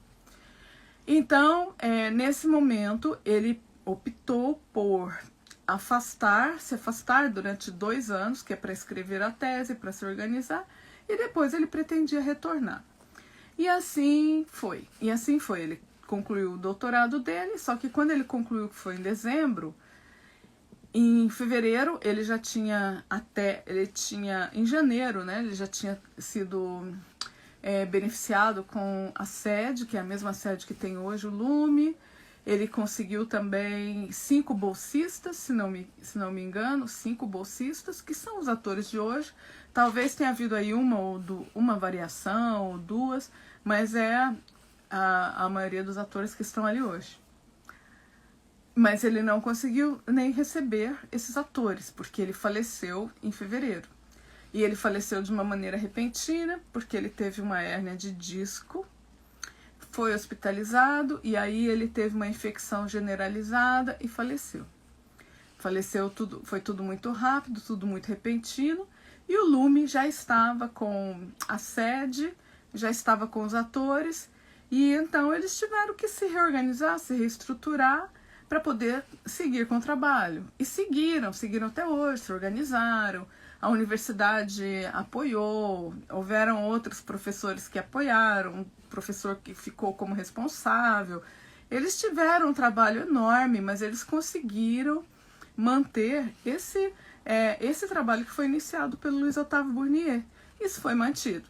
Então, nesse momento, ele optou por se afastar durante 2 anos, que é para escrever a tese, para se organizar, e depois ele pretendia retornar. E assim foi. Ele concluiu o doutorado dele, só que quando ele concluiu, que foi em dezembro, em fevereiro ele já tinha em janeiro, né, ele já tinha sido beneficiado com a sede, que é a mesma sede que tem hoje o LUME. Ele conseguiu também 5 bolsistas, se não me engano, 5 bolsistas, que são os atores de hoje. Talvez tenha havido aí uma variação ou 2, mas é a maioria dos atores que estão ali hoje. Mas ele não conseguiu nem receber esses atores, porque ele faleceu em fevereiro. E ele faleceu de uma maneira repentina, porque ele teve uma hérnia de disco, foi hospitalizado e aí ele teve uma infecção generalizada e faleceu. Foi tudo muito rápido, tudo muito repentino, e o LUME já estava com a sede, já estava com os atores, e então eles tiveram que se reorganizar, se reestruturar para poder seguir com o trabalho. E seguiram até hoje, se organizaram, a universidade apoiou, houveram outros professores que apoiaram, um professor que ficou como responsável. Eles tiveram um trabalho enorme, mas eles conseguiram manter esse trabalho que foi iniciado pelo Luiz Otávio Burnier. Isso foi mantido.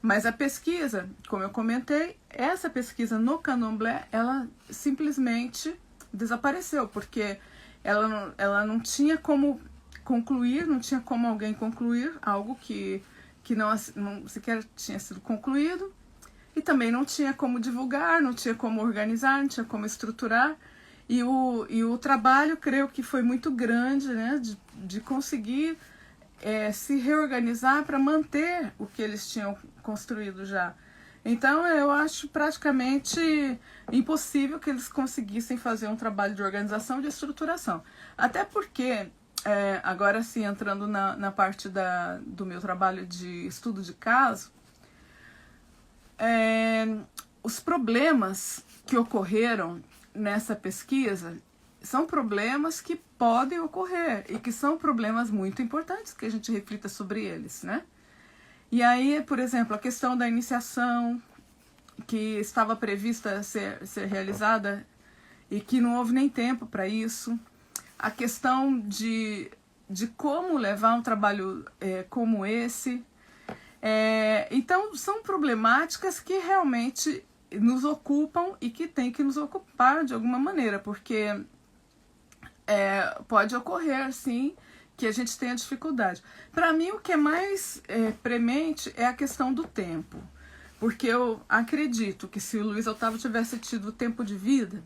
Mas a pesquisa, como eu comentei, essa pesquisa no candomblé, ela simplesmente desapareceu, porque ela não tinha como concluir, não tinha como alguém concluir algo que não sequer tinha sido concluído, e também não tinha como divulgar, não tinha como organizar, não tinha como estruturar, e o trabalho, creio que foi muito grande, né, de conseguir se reorganizar para manter o que eles tinham construído já. Então eu acho praticamente impossível que eles conseguissem fazer um trabalho de organização e de estruturação. Até porque, agora sim, entrando na parte do meu trabalho de estudo de caso, os problemas que ocorreram nessa pesquisa são problemas que podem ocorrer e que são problemas muito importantes que a gente reflita sobre eles, né? E aí, por exemplo, a questão da iniciação, que estava prevista ser realizada e que não houve nem tempo para isso. A questão de como levar um trabalho como esse. Então, são problemáticas que realmente nos ocupam e que tem que nos ocupar de alguma maneira, porque pode ocorrer, sim, que a gente tenha dificuldade. Para mim, o que é mais premente é a questão do tempo, porque eu acredito que se o Luiz Otávio tivesse tido tempo de vida,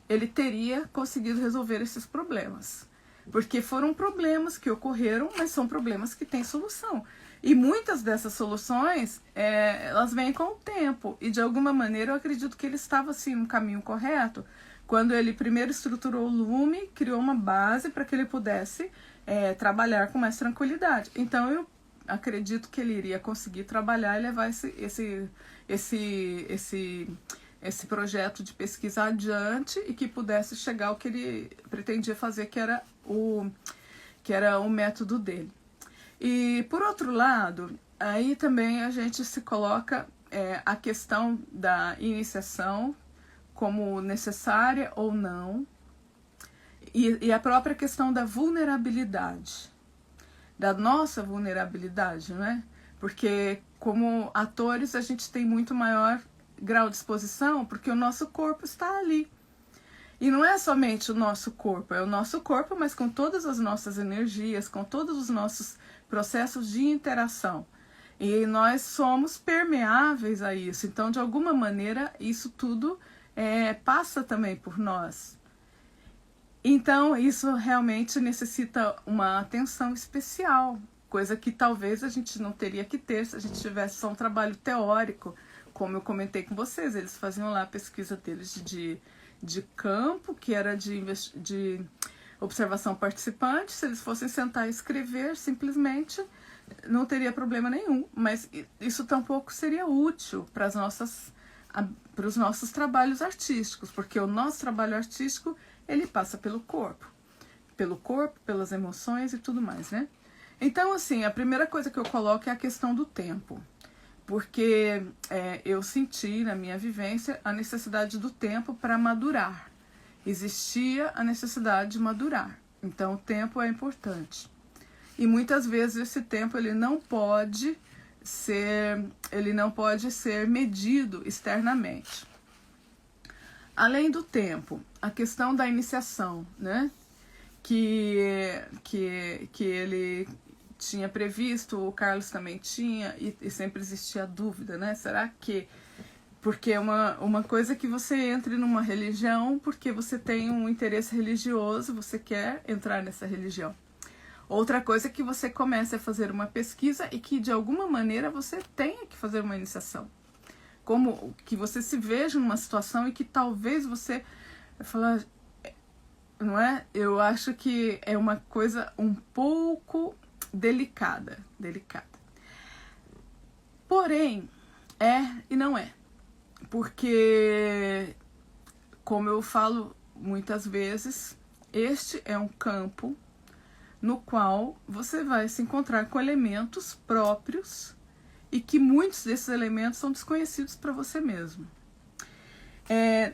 ele teria conseguido resolver esses problemas, porque foram problemas que ocorreram, mas são problemas que têm solução. E muitas dessas soluções, elas vêm com o tempo, e de alguma maneira eu acredito que ele estava assim, no caminho correto, quando ele primeiro estruturou o lume, criou uma base para que ele pudesse trabalhar com mais tranquilidade. Então eu acredito que ele iria conseguir trabalhar e levar esse projeto de pesquisa adiante e que pudesse chegar ao que ele pretendia fazer, que era o método dele. E, por outro lado, aí também a gente se coloca a questão da iniciação como necessária ou não, e a própria questão da vulnerabilidade, da nossa vulnerabilidade, né? Porque como atores a gente tem muito maior grau de exposição, porque o nosso corpo está ali. E não é somente o nosso corpo, é o nosso corpo, mas com todas as nossas energias, com todos os nossos processos de interação. E nós somos permeáveis a isso. Então, de alguma maneira, isso tudo passa também por nós. Então, isso realmente necessita uma atenção especial, coisa que talvez a gente não teria que ter se a gente tivesse só um trabalho teórico, como eu comentei com vocês. Eles faziam lá a pesquisa deles de campo, que era de observação participante. Se eles fossem sentar e escrever, simplesmente não teria problema nenhum, mas isso tampouco seria útil para os nossos trabalhos artísticos, porque o nosso trabalho artístico ele passa pelo corpo, pelas emoções e tudo mais, né? Então, assim, a primeira coisa que eu coloco é a questão do tempo, porque eu senti na minha vivência a necessidade do tempo para madurar. Existia a necessidade de madurar, então o tempo é importante. E muitas vezes esse tempo ele não pode ser medido externamente. Além do tempo, a questão da iniciação, né? Que ele tinha previsto, o Carlos também tinha, e sempre existia a dúvida, né? Será que... Porque é uma coisa que você entre numa religião porque você tem um interesse religioso, você quer entrar nessa religião. Outra coisa é que você comece a fazer uma pesquisa e que de alguma maneira você tenha que fazer uma iniciação. Como que você se veja numa situação e que talvez você fala, não é? Eu acho que é uma coisa um pouco delicada. Porém, é e não é. Porque, como eu falo muitas vezes, este é um campo no qual você vai se encontrar com elementos próprios e que muitos desses elementos são desconhecidos para você mesmo.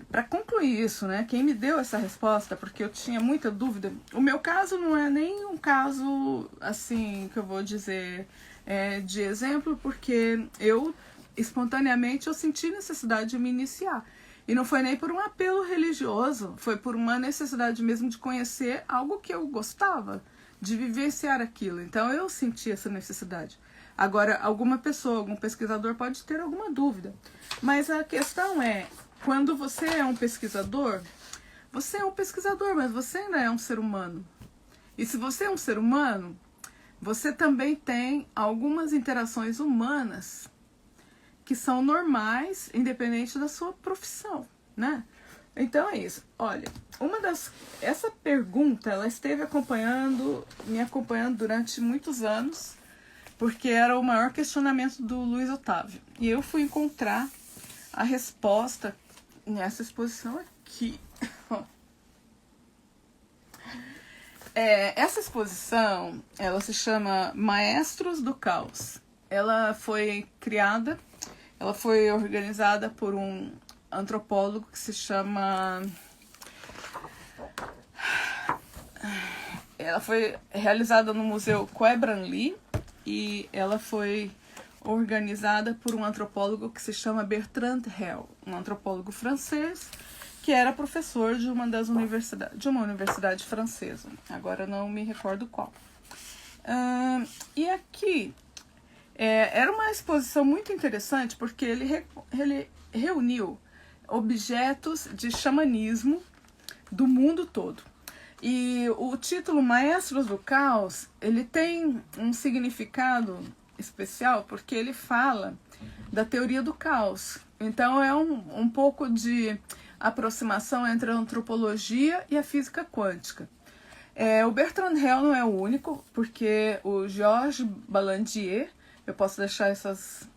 Para concluir isso, né, quem me deu essa resposta, porque eu tinha muita dúvida, o meu caso não é nem um caso, assim, que eu vou dizer, de exemplo, porque espontaneamente, eu senti necessidade de me iniciar. E não foi nem por um apelo religioso, foi por uma necessidade mesmo de conhecer algo que eu gostava, de vivenciar aquilo. Então eu senti essa necessidade. Agora, alguma pessoa, algum pesquisador pode ter alguma dúvida. Mas a questão é, quando você é um pesquisador, mas você ainda é um ser humano. E se você é um ser humano, você também tem algumas interações humanas que são normais, independente da sua profissão, né? Então é isso. Olha, essa pergunta, ela esteve me acompanhando durante muitos anos, porque era o maior questionamento do Luiz Otávio. E eu fui encontrar a resposta nessa exposição aqui. Essa exposição, ela se chama Maestros do Caos. Ela foi organizada por um antropólogo que se chama... Ela foi realizada no Museu Quai Branly e ela foi organizada por um antropólogo que se chama Bertrand Russell, um antropólogo francês que era professor de uma universidade francesa. Agora não me recordo qual. E aqui era uma exposição muito interessante porque ele reuniu objetos de xamanismo do mundo todo. E o título Maestros do Caos, ele tem um significado especial porque ele fala da teoria do caos. Então é um pouco de aproximação entre a antropologia e a física quântica. O Bertrand Russell não é o único, porque o Georges Balandier, eu posso deixar essas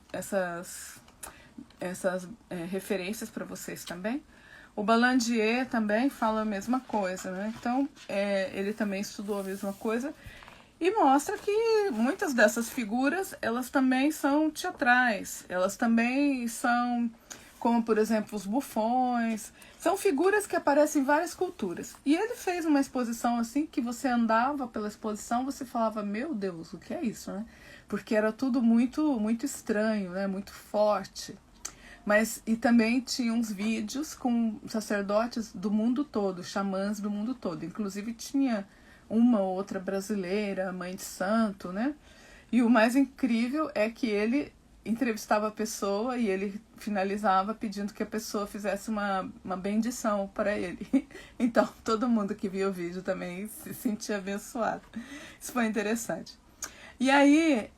referências para vocês também. O Balandier também fala a mesma coisa, né? Então, ele também estudou a mesma coisa e mostra que muitas dessas figuras, elas também são teatrais, elas também são, como por exemplo, os bufões, são figuras que aparecem em várias culturas. E ele fez uma exposição assim, que você andava pela exposição, você falava, meu Deus, o que é isso, né? Porque era tudo muito, muito estranho, né? Muito forte. E também tinha uns vídeos com sacerdotes do mundo todo, xamãs do mundo todo. Inclusive tinha uma ou outra brasileira, mãe de santo, né? E o mais incrível é que ele entrevistava a pessoa e ele finalizava pedindo que a pessoa fizesse uma bendição para ele. Então todo mundo que via o vídeo também se sentia abençoado. Isso foi interessante. E aí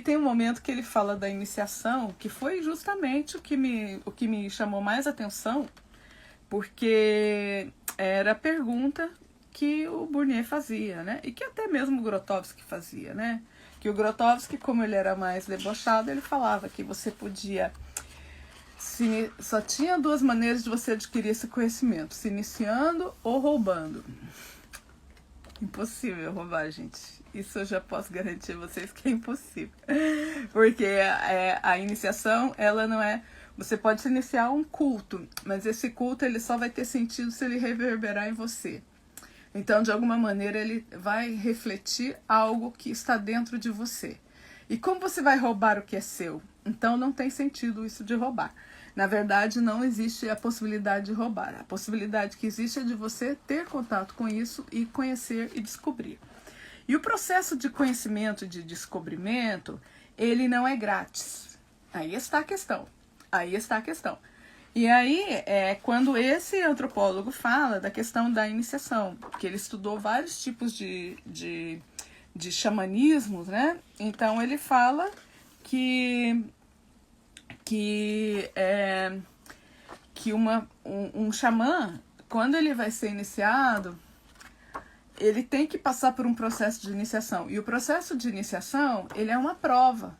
tem um momento que ele fala da iniciação, que foi justamente o que me chamou mais atenção, porque era a pergunta que o Burnier fazia, né? E que até mesmo o Grotowski fazia, né? Que o Grotowski, como ele era mais debochado, ele falava que você podia... Só tinha duas maneiras de você adquirir esse conhecimento, se iniciando ou roubando. Impossível roubar, gente. Isso eu já posso garantir a vocês que é impossível. Porque a iniciação, ela não é... Você pode se iniciar um culto, mas esse culto ele só vai ter sentido se ele reverberar em você. Então, de alguma maneira, ele vai refletir algo que está dentro de você. E como você vai roubar o que é seu? Então, não tem sentido isso de roubar. Na verdade, não existe a possibilidade de roubar. A possibilidade que existe é de você ter contato com isso e conhecer e descobrir. E o processo de conhecimento, de descobrimento, ele não é grátis. Aí está a questão. E aí quando esse antropólogo fala da questão da iniciação, que ele estudou vários tipos de xamanismos, né? Então ele fala que um xamã, quando ele vai ser iniciado, ele tem que passar por um processo de iniciação. E o processo de iniciação, ele é uma prova.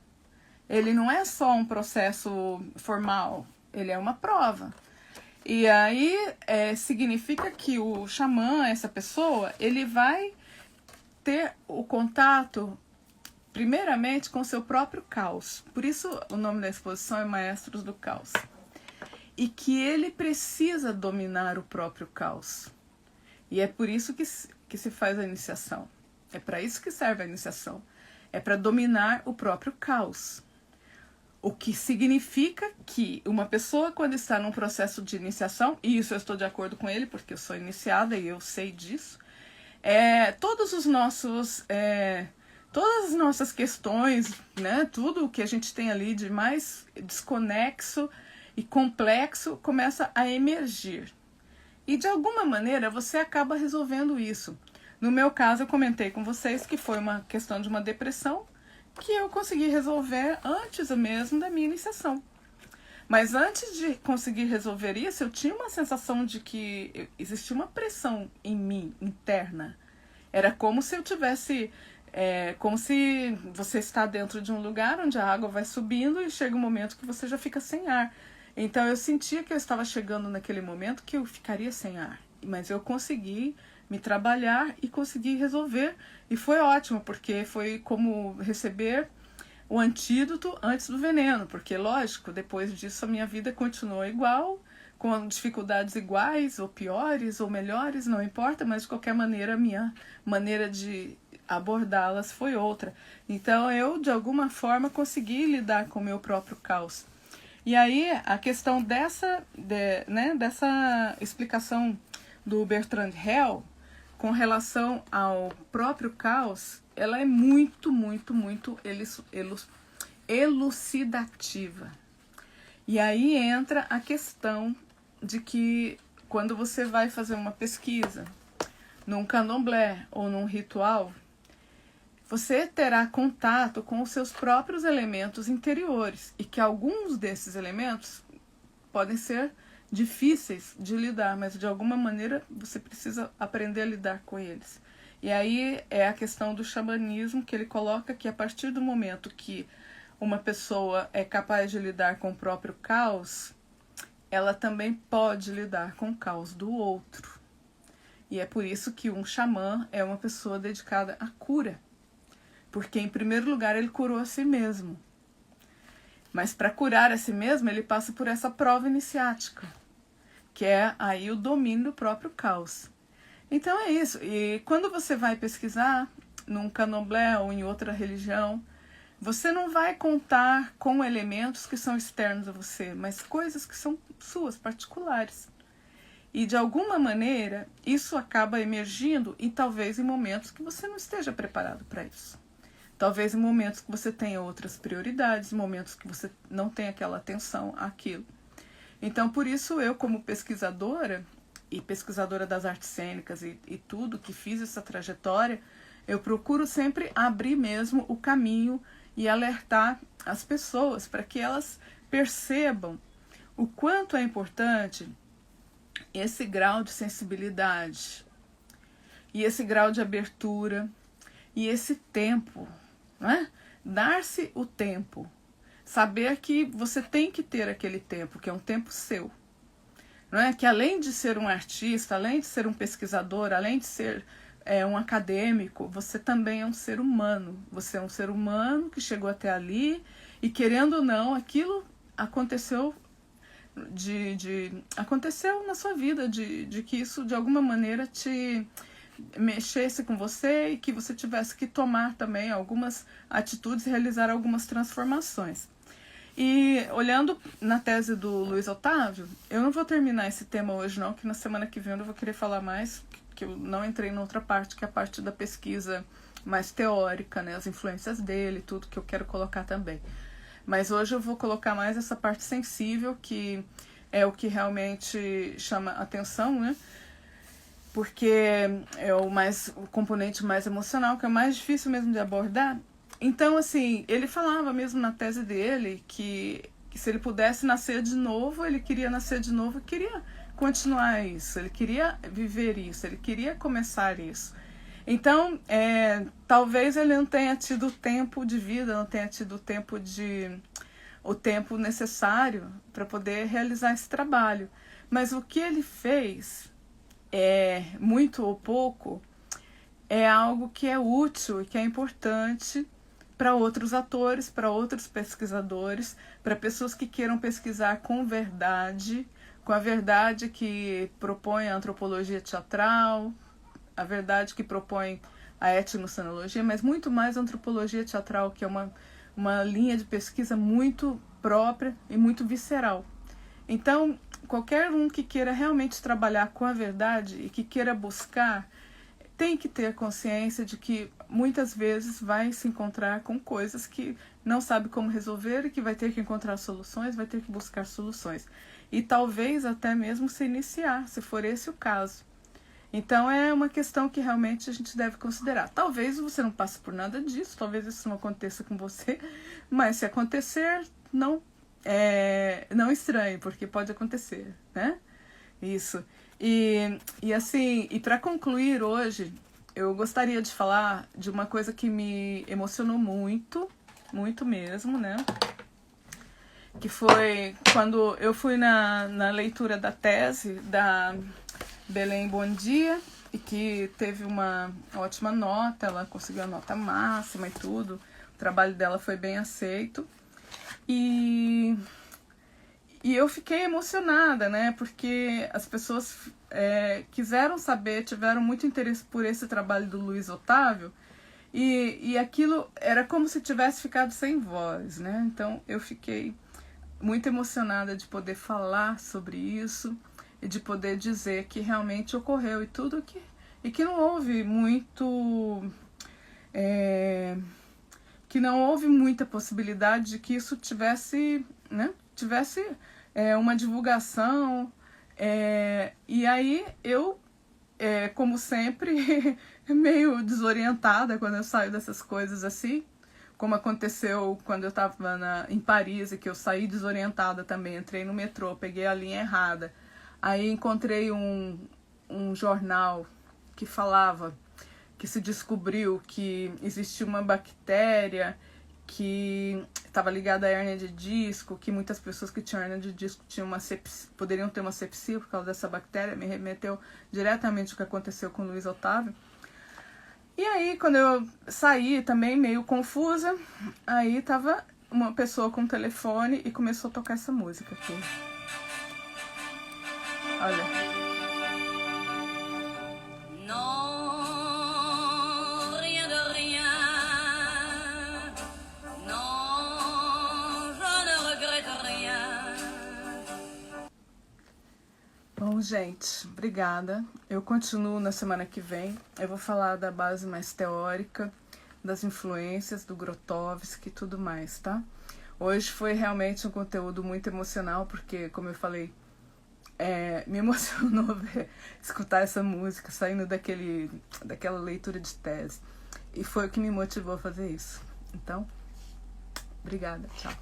Ele não é só um processo formal, ele é uma prova. E aí significa que o xamã, essa pessoa, ele vai ter o contato, primeiramente, com o seu próprio caos. Por isso o nome da exposição é Maestros do Caos. E que ele precisa dominar o próprio caos. E é por isso que se faz a iniciação. É para isso que serve a iniciação. É para dominar o próprio caos. O que significa que uma pessoa, quando está num processo de iniciação, e isso eu estou de acordo com ele, porque eu sou iniciada e eu sei disso, todas as nossas questões, né, tudo o que a gente tem ali de mais desconexo e complexo começa a emergir. E de alguma maneira você acaba resolvendo isso. No meu caso, eu comentei com vocês que foi uma questão de uma depressão que eu consegui resolver antes mesmo da minha iniciação. Mas antes de conseguir resolver isso, eu tinha uma sensação de que existia uma pressão em mim, interna. Era como se eu tivesse... como se você está dentro de um lugar onde a água vai subindo e chega um momento que você já fica sem ar. Então eu sentia que eu estava chegando naquele momento que eu ficaria sem ar. Mas eu consegui me trabalhar e consegui resolver. E foi ótimo, porque foi como receber o antídoto antes do veneno. Porque, lógico, depois disso a minha vida continuou igual, com dificuldades iguais, ou piores, ou melhores, não importa. Mas, de qualquer maneira, a minha maneira de abordá-las foi outra. Então, eu, de alguma forma, consegui lidar com o meu próprio caos. E aí, a questão dessa explicação do Bertrand Russell com relação ao próprio caos, ela é muito, muito, muito elucidativa. E aí entra a questão de que quando você vai fazer uma pesquisa num candomblé ou num ritual, você terá contato com os seus próprios elementos interiores e que alguns desses elementos podem ser difíceis de lidar, mas de alguma maneira você precisa aprender a lidar com eles. E aí é a questão do xamanismo, que ele coloca que a partir do momento que uma pessoa é capaz de lidar com o próprio caos, ela também pode lidar com o caos do outro. E é por isso que um xamã é uma pessoa dedicada à cura. Porque, em primeiro lugar, ele curou a si mesmo. Mas para curar a si mesmo, ele passa por essa prova iniciática, que é aí o domínio do próprio caos. Então é isso. E quando você vai pesquisar num candomblé ou em outra religião, você não vai contar com elementos que são externos a você, mas coisas que são suas, particulares. E de alguma maneira, isso acaba emergindo e talvez em momentos que você não esteja preparado para isso. Talvez em momentos que você tenha outras prioridades, momentos que você não tenha aquela atenção àquilo. Então, por isso, eu como pesquisadora, e pesquisadora das artes cênicas e tudo, que fiz essa trajetória, eu procuro sempre abrir mesmo o caminho e alertar as pessoas para que elas percebam o quanto é importante esse grau de sensibilidade e esse grau de abertura e esse tempo, não é? Dar-se o tempo, saber que você tem que ter aquele tempo, que é um tempo seu, não é? Que além de ser um artista, além de ser um pesquisador, além de ser um acadêmico, você também é um ser humano. Você é um ser humano que chegou até ali e, querendo ou não, aquilo aconteceu aconteceu na sua vida, de que isso de alguma maneira te mexesse com você e que você tivesse que tomar também algumas atitudes e realizar algumas transformações. E olhando na tese do Luiz Otávio, eu não vou terminar esse tema hoje não, que na semana que vem eu vou querer falar mais, que eu não entrei na outra parte, que é a parte da pesquisa mais teórica, né, as influências dele, tudo que eu quero colocar também. Mas hoje eu vou colocar mais essa parte sensível, que é o que realmente chama atenção, né? Porque é o componente mais emocional, que é mais difícil mesmo de abordar. Então, assim, ele falava mesmo na tese dele que se ele pudesse nascer de novo, ele queria nascer de novo, queria continuar isso, ele queria viver isso, ele queria começar isso. Então, talvez ele não tenha tido tempo de vida, não tenha tido o tempo necessário para poder realizar esse trabalho. Mas o que ele fez, muito ou pouco, é algo que é útil e que é importante para outros atores, para outros pesquisadores, para pessoas que queiram pesquisar com verdade, com a verdade que propõe a antropologia teatral, a verdade que propõe a etnocenologia, mas muito mais a antropologia teatral, que é uma linha de pesquisa muito própria e muito visceral. Então, qualquer um que queira realmente trabalhar com a verdade e que queira buscar, tem que ter consciência de que muitas vezes vai se encontrar com coisas que não sabe como resolver e que vai ter que encontrar soluções, vai ter que buscar soluções. E talvez até mesmo se iniciar, se for esse o caso. Então é uma questão que realmente a gente deve considerar. Talvez você não passe por nada disso, talvez isso não aconteça com você, mas se acontecer, não estranhe, porque pode acontecer, né? Isso. E assim, e para concluir hoje, eu gostaria de falar de uma coisa que me emocionou muito, muito mesmo, né? Que foi quando eu fui na leitura da tese da Belém Bom Dia, e que teve uma ótima nota, ela conseguiu a nota máxima e tudo, o trabalho dela foi bem aceito. E eu fiquei emocionada, né? Porque as pessoas quiseram saber, tiveram muito interesse por esse trabalho do Luiz Otávio, e aquilo era como se tivesse ficado sem voz, né? Então eu fiquei muito emocionada de poder falar sobre isso e de poder dizer que realmente ocorreu e tudo e que não houve muito... que não houve muita possibilidade de que isso tivesse, né? Tivesse uma divulgação, e aí eu, como sempre, meio desorientada quando eu saio dessas coisas assim, como aconteceu quando eu estava em Paris, e que eu saí desorientada também, entrei no metrô, peguei a linha errada. Aí encontrei um jornal que falava que se descobriu que existia uma bactéria que estava ligada à hérnia de disco, que muitas pessoas que tinham hérnia de disco tinham poderiam ter uma sepsia por causa dessa bactéria. Me remeteu diretamente ao que aconteceu com o Luiz Otávio. E aí, quando eu saí também meio confusa, aí tava uma pessoa com o telefone e começou a tocar essa música aqui. Olha. Bom, gente, obrigada. Eu continuo na semana que vem. Eu vou falar da base mais teórica, das influências do Grotowski e tudo mais, tá? Hoje foi realmente um conteúdo muito emocional, porque, como eu falei, me emocionou escutar essa música, saindo daquela leitura de tese. E foi o que me motivou a fazer isso. Então, obrigada, tchau.